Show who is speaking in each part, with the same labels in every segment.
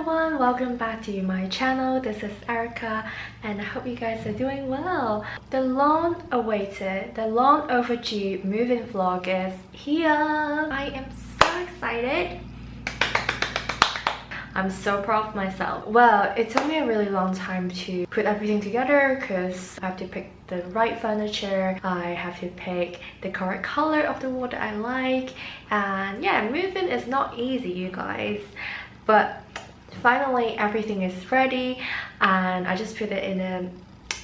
Speaker 1: everyone, welcome back to my channel. This is Erika and I hope you guys are doing well. The long awaited, the long overdue move-in vlog is here. I am so excited. I'm so proud of myself. Well, it took me a really long time to put everything together because I have to pick the right furniture, I have to pick the correct color of the wall that I like, and yeah, moving is not easy, you guys. But finally everything is ready and I just put it in a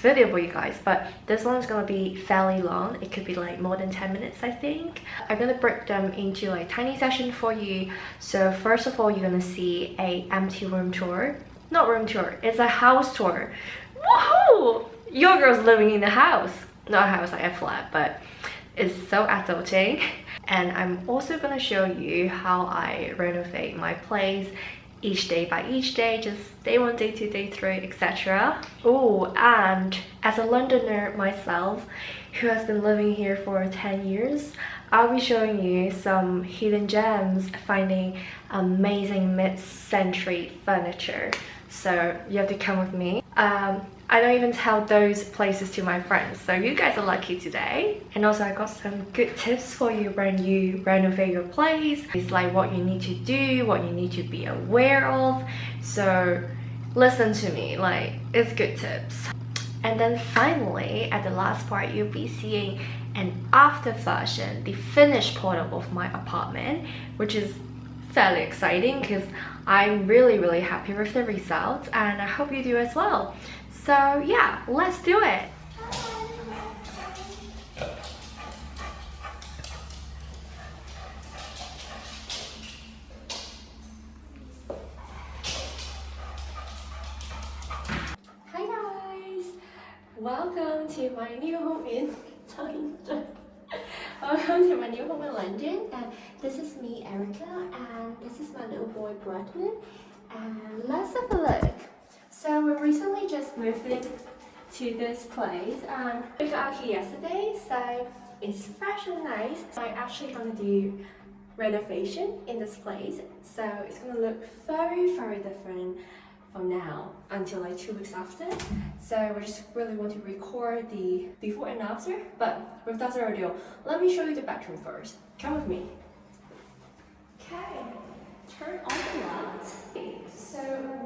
Speaker 1: video for you guys, but this one is gonna be fairly long. It could be like more than 10 minutes, I think. I'm gonna break them into like tiny sessions for you. So first of all, you're gonna see a empty room tour. Not room tour, it's a house tour. Woohoo! Your girl's living in a house. Not a house, like a flat, but it's so adulting. And I'm also gonna show you how I renovate my place each day by each day, just day 1, day 2, day 3, etc. Oh, and as a Londoner myself who has been living here for 10 years, I'll be showing you some hidden gems, finding amazing mid-century furniture. So you have to come with me. I don't even tell those places to my friends, so you guys are lucky today. And also I got some good tips for you when you renovate your place. It's like what you need to do, what you need to be aware of. So listen to me, like it's good tips. And then finally, at the last part, you'll be seeing an after version, the finished product of my apartment, which is fairly exciting because I'm really happy with the results and I hope you do as well. So yeah, let's do it. Hi guys, welcome to my new home in London. Welcome to my new home in London, and this is me, Erika, and this is my little boy, Bradman. And let's have a look. So we recently just moved in to this place and we got out here yesterday, so it's fresh and nice. I'm actually gonna do renovation in this place, so it's gonna look very different from now until like 2 weeks after. So we just really want to record the before and after, but without further ado, let me show you the bedroom first. Come with me. Okay, turn on the lights. So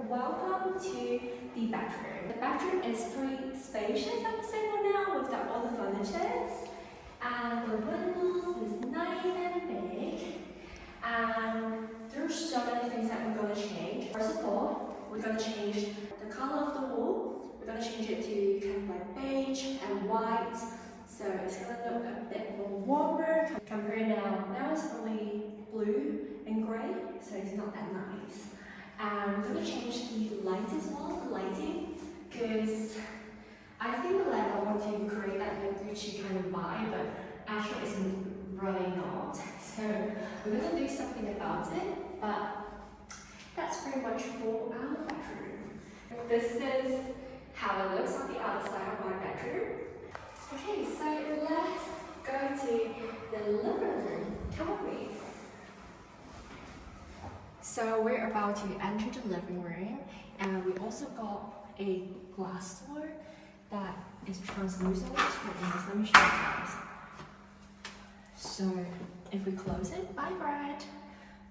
Speaker 1: welcome to the bedroom. The bedroom is pretty spacious, I would say, for now, without all the furniture. And the windows is nice and big. And there's so many things that we're going to change. First of all, we're going to change the color of the wall. We're going to change it to kind of like beige and white. So it's going to look a bit more warmer. Compared now it's only blue and grey, so it's not that nice. And we're going to change the light as well, the lighting, because I think like I want to create that Gucci kind of vibe, but actually it's really not. So we're going to do something about it, but that's pretty much for our bedroom. This is how it looks on the outside of my bedroom. Okay, so let's go to the living room. Come with me. So we're about to enter the living room, and we also got a glass door that is translucent. Let me show you guys. So if we close it, bye Brad.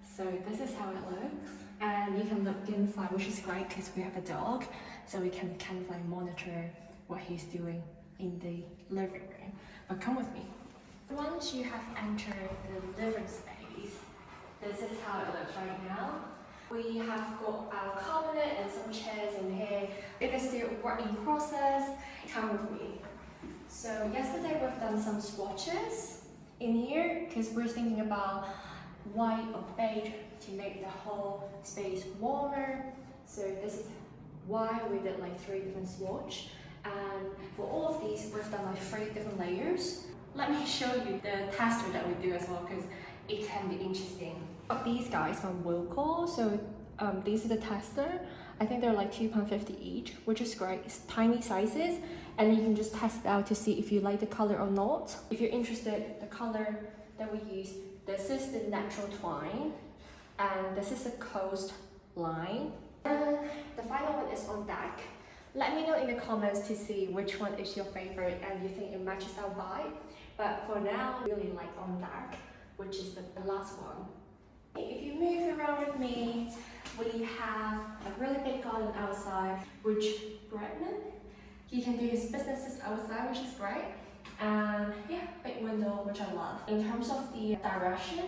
Speaker 1: So this is how it looks, and you can look inside, which is great because we have a dog, so we can kind of like monitor what he's doing in the living room. But come with me. Once you have entered the living space, this is how it looks right now. We have got our cabinet and some chairs in here. It is still work in process. Come with me. So yesterday we've done some swatches in here because we're thinking about white or beige to make the whole space warmer. So this is why we did like 3 different swatches. And for all of these, we've done like 3 different layers. Let me show you the tester that we do as well, because it can be interesting. These guys from Wilco, so these are the tester. I think they're like £2.50 each, which is great. It's tiny sizes, and you can just test it out to see if you like the color or not. If you're interested, the color that we use, this is the natural twine, and this is the coast line. one is on deck. Let me know in the comments to see which one is your favorite and you think it matches our vibe. But for now, I really like on deck, which is the last one. If you move around with me, we have a really big garden outside, which Bretman, he can do his businesses outside, which is great. And yeah, big window, which I love. In terms of the direction,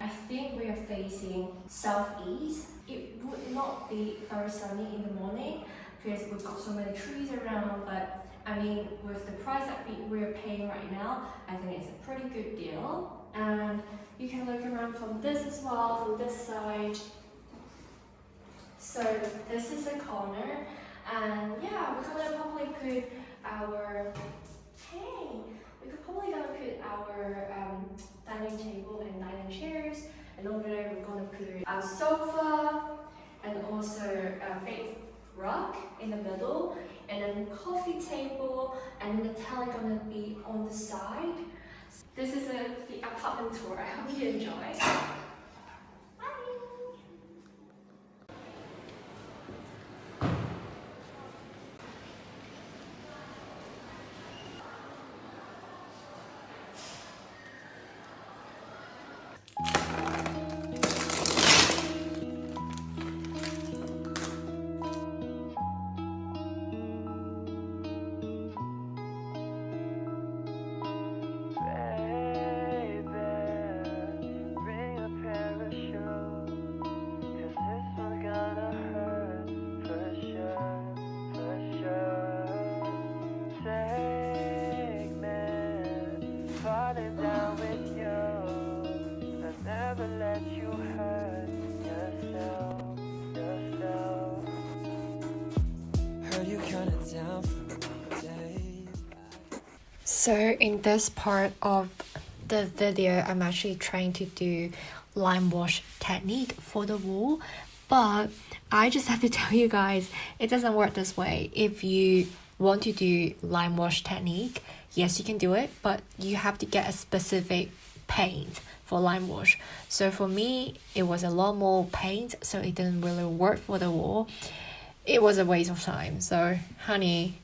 Speaker 1: I think we are facing southeast. It would not be very sunny in the morning because we've got so many trees around, but I mean, with the price that we're paying right now, I think it's a pretty good deal. And you can look around from this as well, from this side. So this is a corner, and yeah, we're gonna probably put our, we could probably gonna put our dining table and dining chairs, and over there we're gonna put our sofa, and also a big rug in the middle, and then coffee table, and then the telly gonna be on the side. This is the apartment tour. I hope you enjoy. So in this part of the video, I'm actually trying to do lime wash technique for the wall, but I just have to tell you guys, it doesn't work this way. If you want to do lime wash technique, yes, you can do it, but you have to get a specific paint for lime wash. So for me, it was a lot more paint, so it didn't really work for the wall. It was a waste of time. So honey,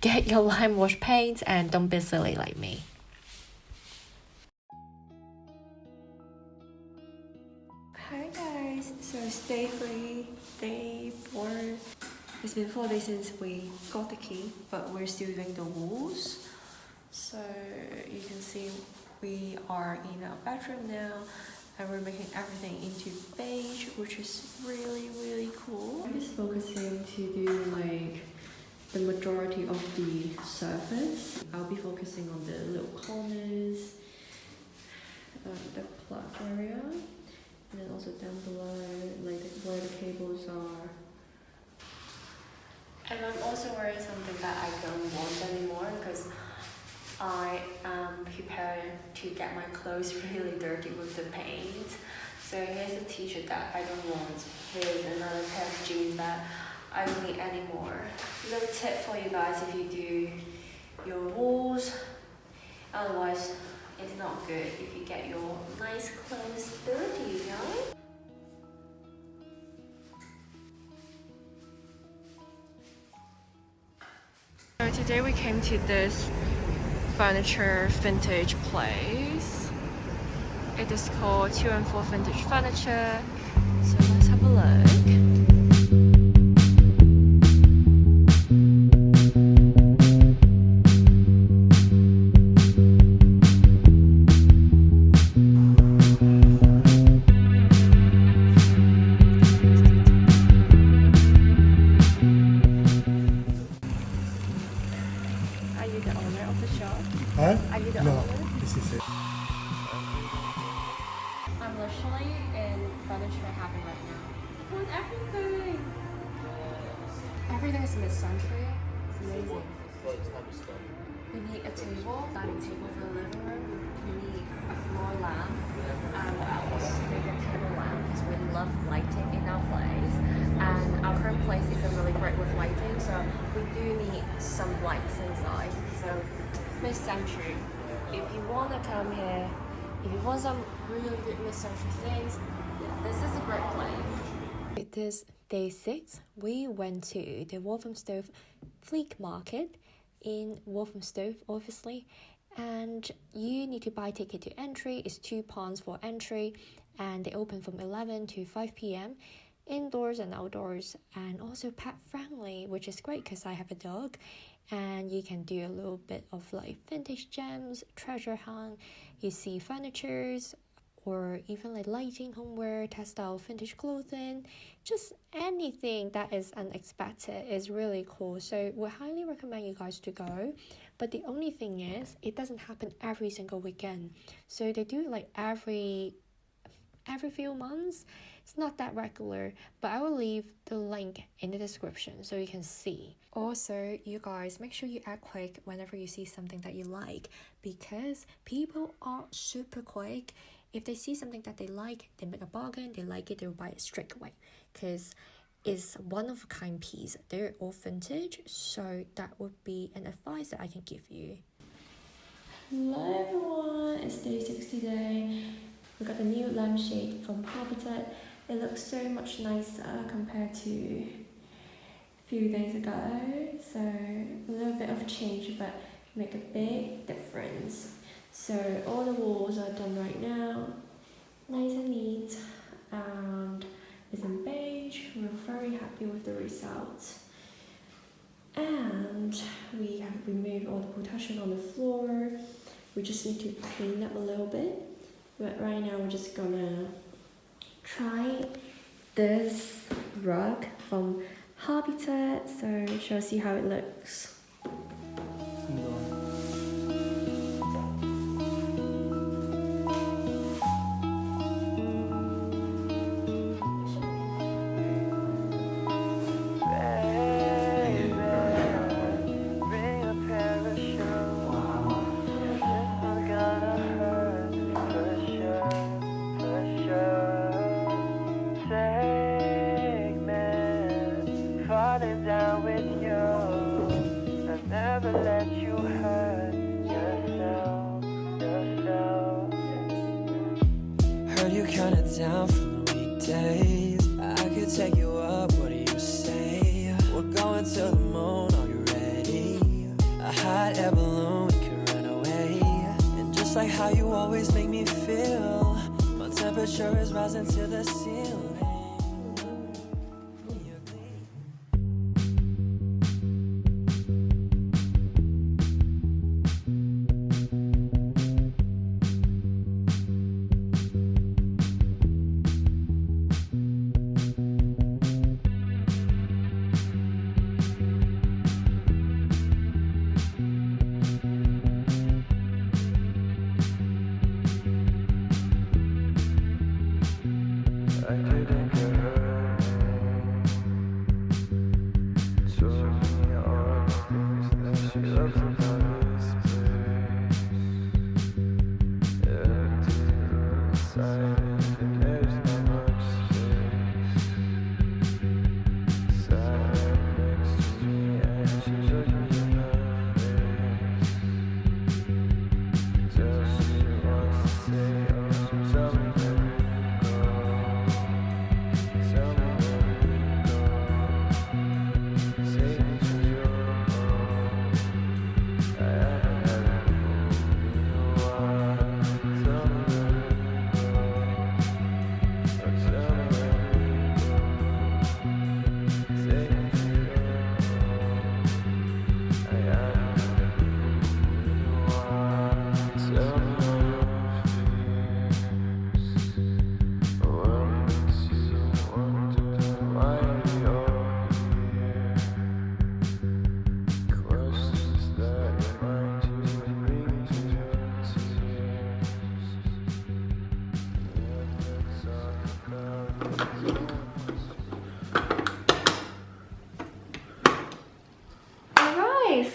Speaker 1: get your lime wash paint and don't be silly like me. Hi guys, so day 3, day 4. It's been 4 days since we got the key, but we're still doing the walls. So you can see we are in our bedroom now, and we're making everything into beige, which is really cool. I'm just focusing to do like the majority of the surface. I'll be focusing on the little corners, the plug area, and then also down below, like where the cables are. And I'm also wearing something that I don't want anymore because I am preparing to get my clothes really dirty with the paint. So here's a t-shirt that I don't want. Here's another pair of jeans that I don't need anymore. Little tip for you guys if you do your walls. Otherwise, it's not good if you get your nice clothes dirty, you know? So today we came to this furniture vintage place. It is called 2 and 4 Vintage Furniture. So let's have a look. Are you the owner of the shop?
Speaker 2: Huh?
Speaker 1: Are you the
Speaker 2: No,
Speaker 1: owner?
Speaker 2: this is it.
Speaker 1: I'm literally in furniture happy right now. I want everything! Everything is mid-century. It's amazing. We need a table, dining table for the living room. We need a floor lamp. And what else? Maybe a table lamp because we love lighting in our place. And our current place isn't really great with lighting, so we do need some lights inside. So mid-century. If you want to come here, if you want some really good mid-century things, this is a great place.
Speaker 2: it is day 6. We went to the Walthamstow flea market in Walthamstow, obviously, and you need to buy ticket to entry. It's £2 for entry, and they open from 11 to 5 p.m. indoors and outdoors, and also pet friendly, which is great because I have a dog. And you can do a little bit of like vintage gems, treasure hunt. You see furnitures, or even like lighting, homeware, textile, vintage clothing, just anything that is unexpected is really cool. So we highly recommend you guys to go. But the only thing is, it doesn't happen every single weekend. So they do it like every few months. It's not that regular, but I will leave the link in the description so you can see. Also, you guys, make sure you act quick whenever you see something that you like, because people are super quick. If they see something that they like, they make a bargain, they like it, they will buy it straight away, because it's one of a kind piece. They're all vintage, so that would be an advice that I can give you.
Speaker 1: Hello everyone, it's day 6 today. We got the new lampshade from Habitat. It looks so much nicer compared to a few days ago. So a little bit of change, but make a big difference. So all the walls are done right now, nice and neat, and it's in beige. We're very happy with the results. And we have removed all the protection on the floor. We just need to clean up a little bit. But right now we're just gonna try this rug from Habitat, so shall I see how it looks?
Speaker 3: Down from the weekdays, I could take you up, what do you say? We're going to the moon, are you ready? A hot air balloon, we can run away. And just like how you always make me feel, my temperature is rising to the ceiling.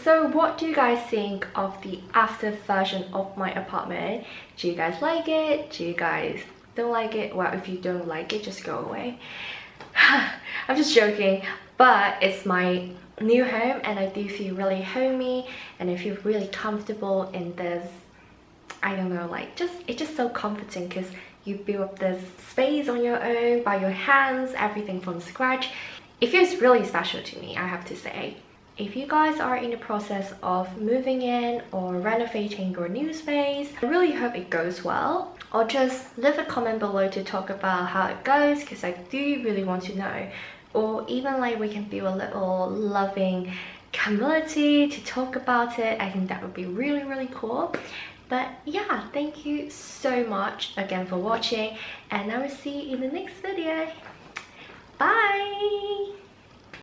Speaker 1: So what do you guys think of the after version of my apartment? Do you guys like it? Do you guys don't like it? Well, if you don't like it, just go away. I'm just joking, but it's my new home and I do feel really homey and I feel really comfortable in this. I don't know, like it's just so comforting because you build up this space on your own by your hands, everything from scratch. It feels really special to me, I have to say. If you guys are in the process of moving in or renovating your new space, I really hope it goes well. Or just leave a comment below to talk about how it goes, because I do really want to know. Or even like we can build a little loving community to talk about it. I think that would be really, really cool. But yeah, thank you so much again for watching, and I will see you in the next video. Bye!